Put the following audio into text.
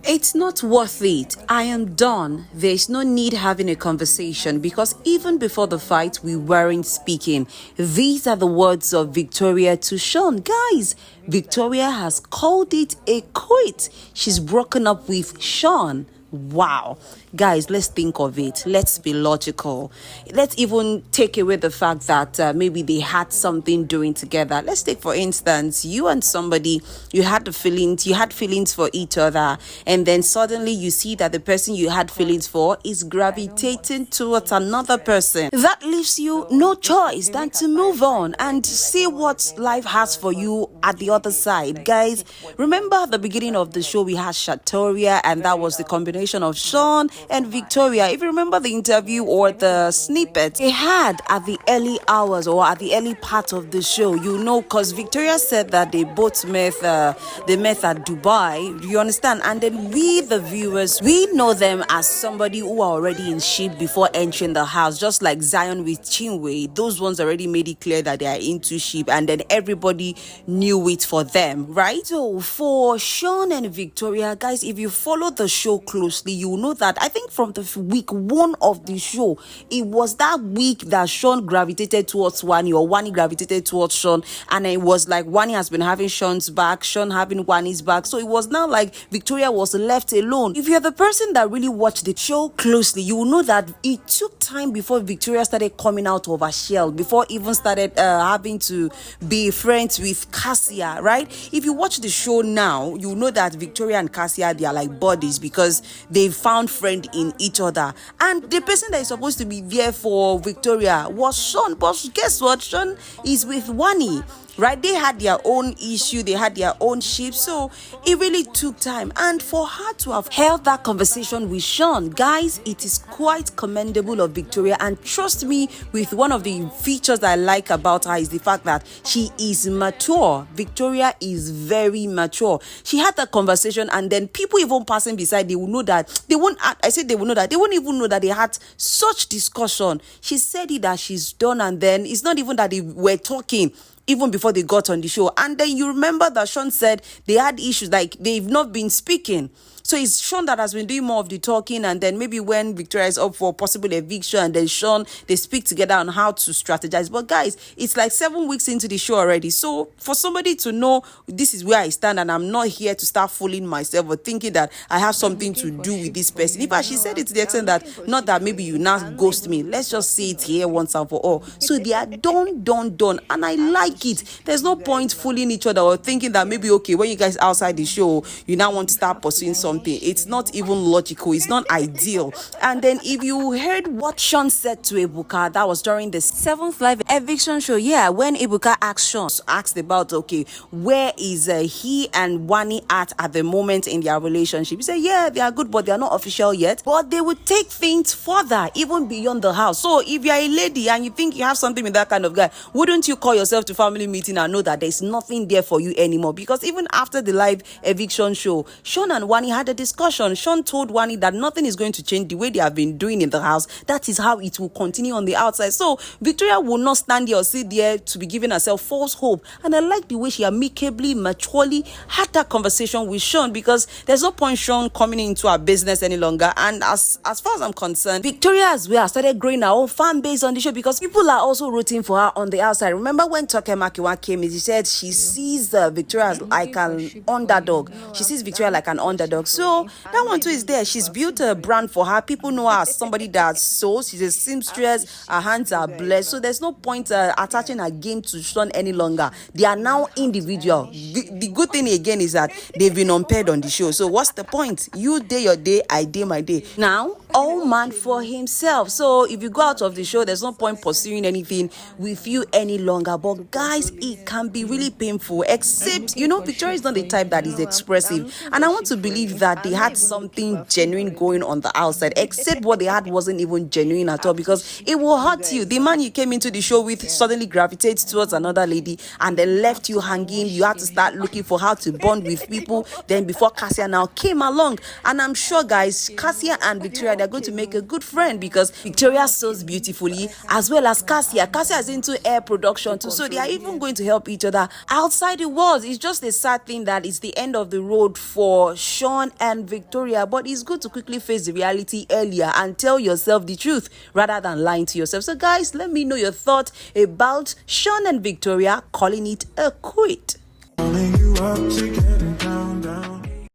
It's not worth it. I am done. There's no need having a conversation because even before the fight, we weren't speaking. These are the words of Victoria to Shaun. Guys, Victoria has called it a quit. She's broken up with Shaun. Wow. Guys, let's think of it. Let's be logical. Let's even take away the fact that maybe they had something doing together. Let's take, for instance, you and somebody, you had feelings for each other, and then suddenly you see that the person you had feelings for is gravitating towards another person. That leaves you no choice than to move on and see what life has for you at the other side. Guys, remember at the beginning of the show, we had Shatoria, and that was the combination of Shaun and Victoria. If you remember the interview or the snippet they had at the early hours or at the early part of the show, you know, because Victoria said that they both met at Dubai. You understand? And then we, the viewers, we know them as somebody who are already in ship before entering the house, just like Zion with Chinwe. Those ones already made it clear that they are into ship, and then everybody knew it for them, right? So for Shaun and Victoria, guys, if you follow the show closely, you know that I think from the week one of the show, it was that week that Shaun gravitated towards Wani, or Wani gravitated towards Shaun, and it was like Wani has been having Shaun's back, Shaun having Wani's back. So it was now like Victoria was left alone. If you're the person that really watched the show closely, you will know that it took time before Victoria started coming out of her shell, before even started having to be friends with Cassia, right? If you watch the show now, you know that Victoria and Cassia, they are like buddies because they found friend in each other. And the person that is supposed to be there for Victoria was Shaun. But guess what? Shaun is with Wani. Right? They had their own issue, they had their own ship, so it really took time. And for her to have held that conversation with Shaun, guys, it is quite commendable of Victoria. And trust me, with one of the features that I like about her is the fact that she is mature. Victoria is very mature. She had that conversation, and then people even passing beside, they will know that they won't. I said they will know that they won't even know that they had such discussion. She said it that she's done, and then it's not even that they were talking even before they got on the show. And then you remember that Shaun said they had issues, like they've not been speaking. So it's Shaun that has been doing more of the talking, and then maybe when Victoria is up for possible eviction, and then Shaun, they speak together on how to strategize. But guys, it's like 7 weeks into the show already. So for somebody to know this is where I stand, and I'm not here to start fooling myself or thinking that I have something to do with this person. In fact, she said it to the extent that, not that maybe you now ghost me. Let's just say it here once and for all. So they are done. And I like it. There's no point fooling each other or thinking that maybe, okay, when you guys outside the show, you now want to start pursuing something. It's not even logical. It's not ideal. And then if you heard what Shaun said to Ebuka, that was during the 7th live eviction show. Yeah, when Ebuka asked about, okay, where is he and Wani at the moment in their relationship? He said, yeah, they are good, but they are not official yet. But they would take things further, even beyond the house. So if you're a lady and you think you have something with that kind of guy, wouldn't you call yourself to family meeting and know that there's nothing there for you anymore? Because even after the live eviction show, Shaun and Wani had a discussion. Shaun told Wani that nothing is going to change the way they have been doing in the house. That is how it will continue on the outside. So Victoria will not stand there or sit there to be giving herself false hope. And I like the way she amicably, maturely had that conversation with Shaun, because there's no point Shaun coming into our business any longer. And as far as I'm concerned, Victoria as well started growing her own fan base on the show, because people are also rooting for her on the outside. Remember when Toke Makiwa came in, she said she sees Victoria as like an underdog. She sees Victoria like an underdog. So that one too is there. She's built a brand for her. People know her as somebody that sews. She's a seamstress. Her hands are blessed. So there's no point attaching her game to Shaun any longer. They are now individual. The good thing again is that they've been unpaired on the show. So what's the point? You day your day, I day my day. Now, all man for himself. So if you go out of the show, there's no point pursuing anything with you any longer. But guys, it can be really painful. Except, you know, Victoria is not the type that is expressive. And I want to believe that they had something genuine going on the outside, except what they had wasn't even genuine at all, because it will hurt you. The man you came into the show with suddenly gravitates towards another lady and then left you hanging. You had to start looking for how to bond with people. Then before Cassia now came along, and I'm sure, guys, Cassia and Victoria, they're going to make a good friend, because Victoria sews beautifully as well as Cassia. Cassia is into hair production too, so they are even going to help each other outside the walls. It's just a sad thing that it's the end of the road for Shaun and Victoria, but it's good to quickly face the reality earlier and tell yourself the truth rather than lying to yourself. So guys, let me know your thoughts about Shaun and Victoria calling it a quit. Calling you up to get it down.